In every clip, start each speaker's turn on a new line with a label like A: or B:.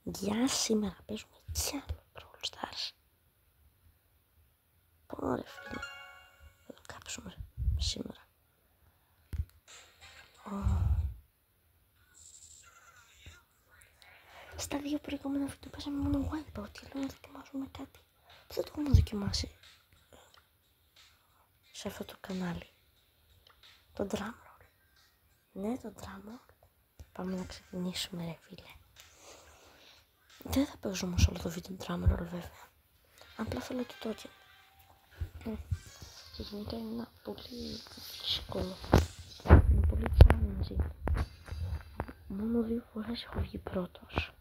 A: Για σήμερα παίζουμε κι άλλο Brawl Stars. Πω ρε φίλε, θα το κάψουμε σήμερα. Στα δύο προηγούμενα βίντεο παίζαμε μόνο Wipeout και λέω να δοκιμάσουμε κάτι που δεν το έχουμε δοκιμάσει σε αυτό το κανάλι. Το drumroll. Ναι, το drumroll. Πάμε να ξεκινήσουμε ρε φίλε. Δεν θα παίζω όμως όλο το βίντεο drumroll βέβαια. Απλά θέλω το token. Και γενικά είναι ένα πολύ δύσκολο. Είναι πολύ challenging. Μόνο 2 φορές έχω βγει πρώτος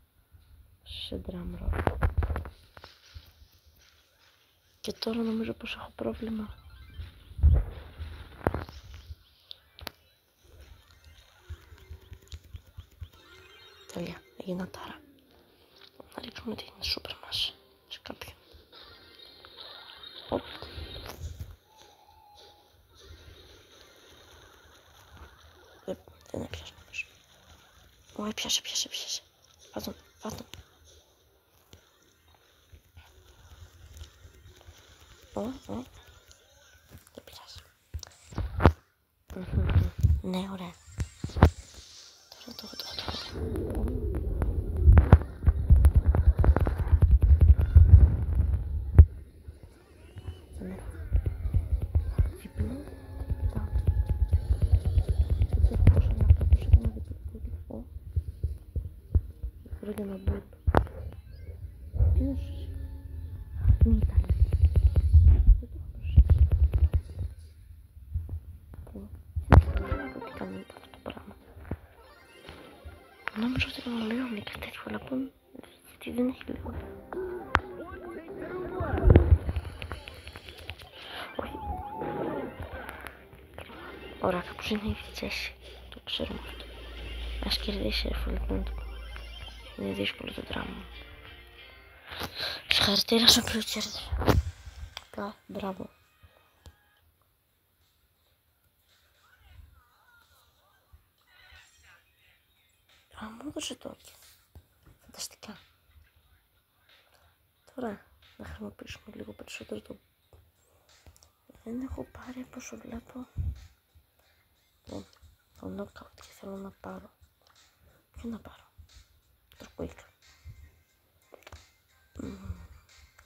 A: σε drumroll. Και τώρα νομίζω πως έχω πρόβλημα. Τέλεια, έγινα τώρα. Να ρίξουμε την σούπερ μας σε κάποιον. Δεν έπιασε νομίζω. Έπιασε. Πάτον. Δεν πειράζει. Ναι, ωραία. Τώρα το. Για να μπω. Τι είναι σου. Μην ήταν. Δεν το έχω προσέξει. Τι κάνει αυτό το πράγμα. Νόμιζα ότι ήταν λίγο κάτι τέτοιο, αλλά πω γιατί δεν έχει λίγο. Όχι. Ωραία, κάπως είναι η Τσέση. Το ξέρουμε αυτό. Ας κερδίσει ρε φίλε, που είναι δύσκολο το δράμα. Συγχαρητήρια στον οποίο κέρδισε. Μπράβο. Μου έδωσε token. Φανταστικά. Τώρα να χρησιμοποιήσουμε λίγο περισσότερο το... Δεν έχω πάρει από όσο βλέπω το knockout και θέλω να πάρω. Ποιο να πάρω. Το quick.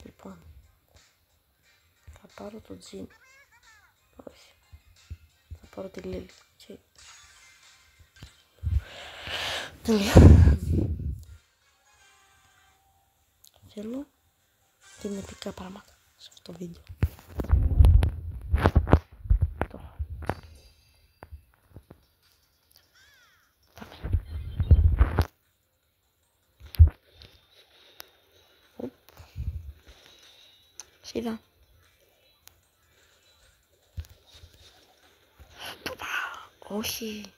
A: Λοιπόν. Θα πάρω το Jean. Όχι. Θα πάρω τη Lily. Okay. Τέλεια. Θέλω κινητικά πράγματα σε αυτό το βίντεο. Είδα. Όχι.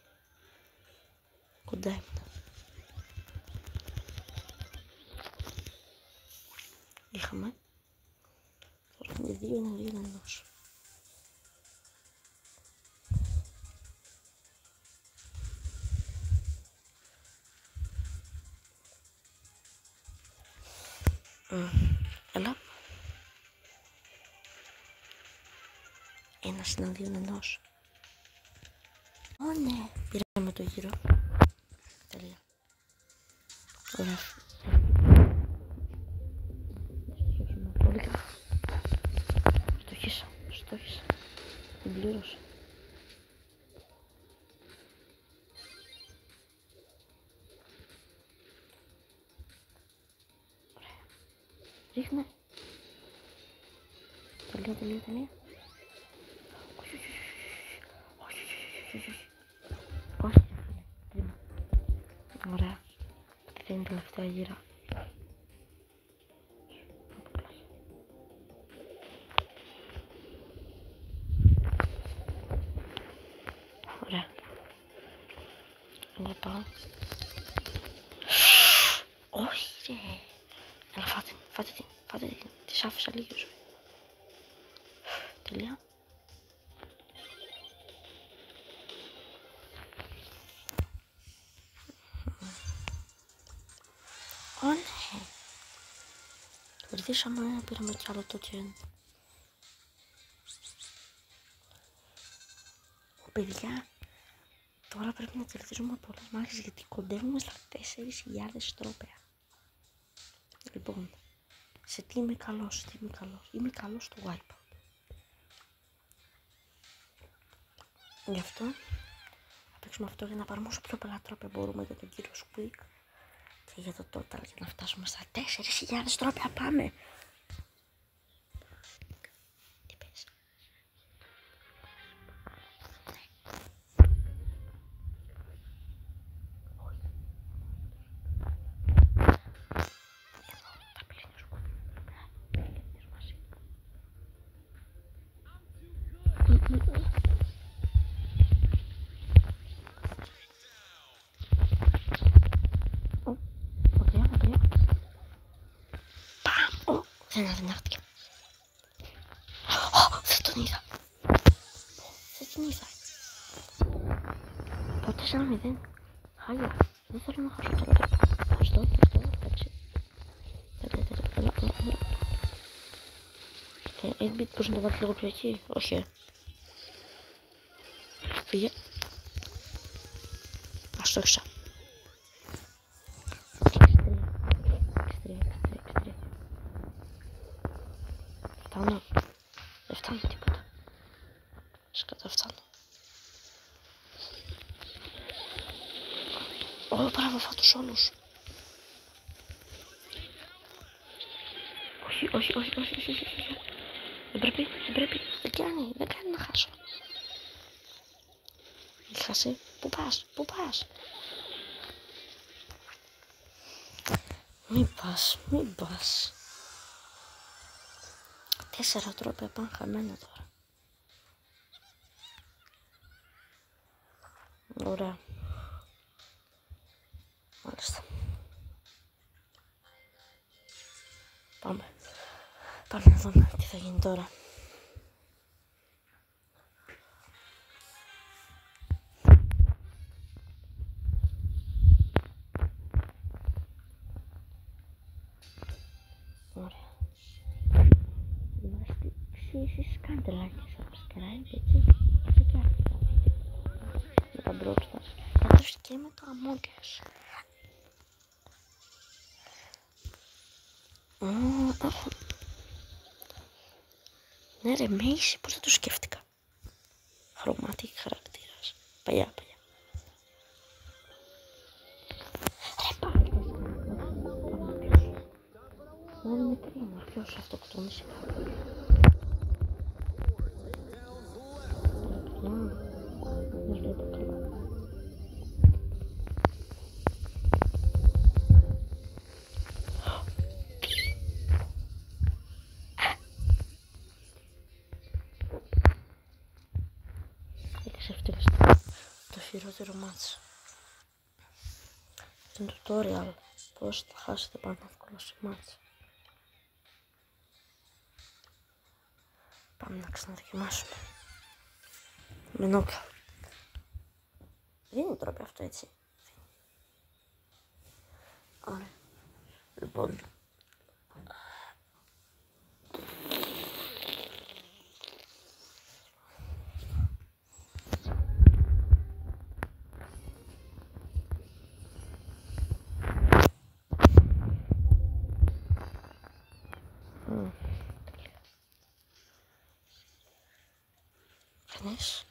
A: Κοντά ήμουν. Είχαμε. Τώρα είναι 2-1 ενός. Έλα. Ένας είναι 2 ενός. Ναι. Πήραμε το γύρο. Τέλεια. Ωραία. Πολύ καλά. Στόχισα. Την πλήρωσα. Ωραία. Ρίχνε. Τελεία. Όχι. Ωραία. Αυτή είναι η τελευταία γύρα. Ωραία. Εγώ πάω. Όχι ρε. Έλα φάτε την. Της άφησα λίγη ζωή. Τελεία. Ω, ναι. Κερδίσαμε, πήραμε κι άλλο token. Παιδιά, τώρα πρέπει να κερδίζουμε πολλές μάχες γιατί κοντεύουμε στα 4.000 τρόπαια. Λοιπόν, σε τι είμαι καλός, Είμαι καλός στο wipeout. Γι' αυτό θα παίξουμε αυτό για να πάρουμε όσο πιο πολλά τρόπαια μπορούμε για τον κύριο Squeak και για το total για να φτάσουμε στα 4.000 τρόπαια. Πάμε! Τι πες? Δεν αδυνάχτηκε. Δεν τον είδα. Δεν την είδα. Το 4-0. Χάλια. Δεν θέλω να χάσω τώρα. Ευχαριστώ. Εντάξει. 8-bit πώς να το βάλει λίγο πιο εκεί. Όχι. Φύγε. Ας το έξα. 6-3. Φτάνω. Δεν φτάνω τίποτα. Σκατά φτάνω. Ω, μπράβο, φάτος όλους. Όχι. Δεν πρέπει. Δεν κάνει να χάσω. Χάσει. Πού πας. Μην πας. 4 τρόπια πάνε χαμένα τώρα. Ωραία. Μάλιστα. Πάμε να δούμε τι θα γίνει τώρα. Ωραία. Εσείς κάντε like και subscribe, έτσι. Και και άρχισα με τα Brawl Stars. Καθώς και με το Among Us. Ναι ρε Μέισι, πώς δεν το σκέφτηκα. Χρωματική χαρακτήρας. Παλιά. Ρε πάλι. Δεν είναι κρίμα. Ποιος αυτοκτόνησε κάποιο. Δεν βλέπω καλά. Το χειρότερο μάτς. Αυτό είναι tutorial. Πώς θα χάσετε πάνω εύκολα σε μάτς. Πάμε να ξαναδοκιμάσουμε. Με νόκα. Δεν είναι τρόπο αυτό, έτσι. Ωραία. Λοιπόν. Κανείς.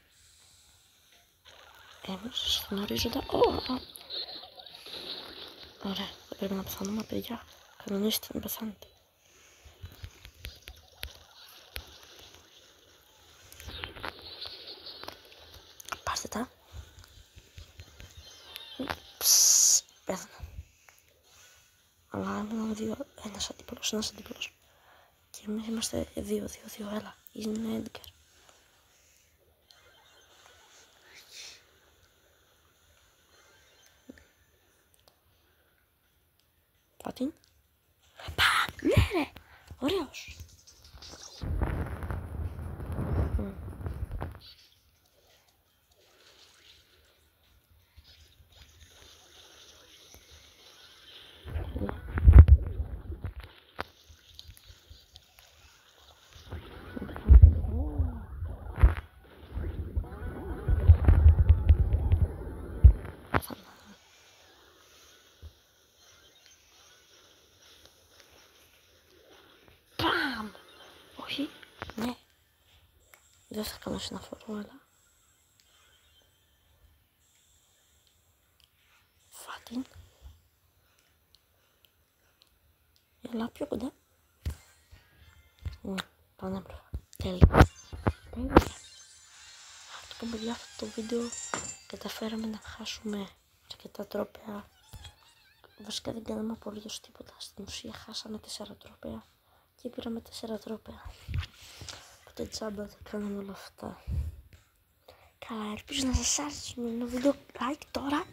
A: Έμεσα στον ορίζοντα. Ωραία, δεν πρέπει να πεθάνουμε, παιδιά. Κανονίστε να πεθάνετε. Πάρτε τα. Πέθανα. Αλλά ήμουν ένας αντίπαλος. Και εμείς είμαστε 2-2-2, έλα. Είναι Edgar. Πατήν. Ναι ρε, ωραίος. Δεν θα κάνω συναφορό, αλλά φάτην. Έλα πιο κοντά. Πανέμορφα. Τέλεια. Λοιπόν, παιδιά, αυτό το βίντεο καταφέραμε να χάσουμε αρκετά τρόπαια. Βασικά δεν κάναμε απολύτως τίποτα. Στην ουσία χάσαμε 4 τρόπαια και πήραμε 4 τρόπαια. Οπότε τζάμπα δεν κάναμε όλα αυτά. Καλά, ελπίζω να σας άρεσε το βίντεο. Like τώρα.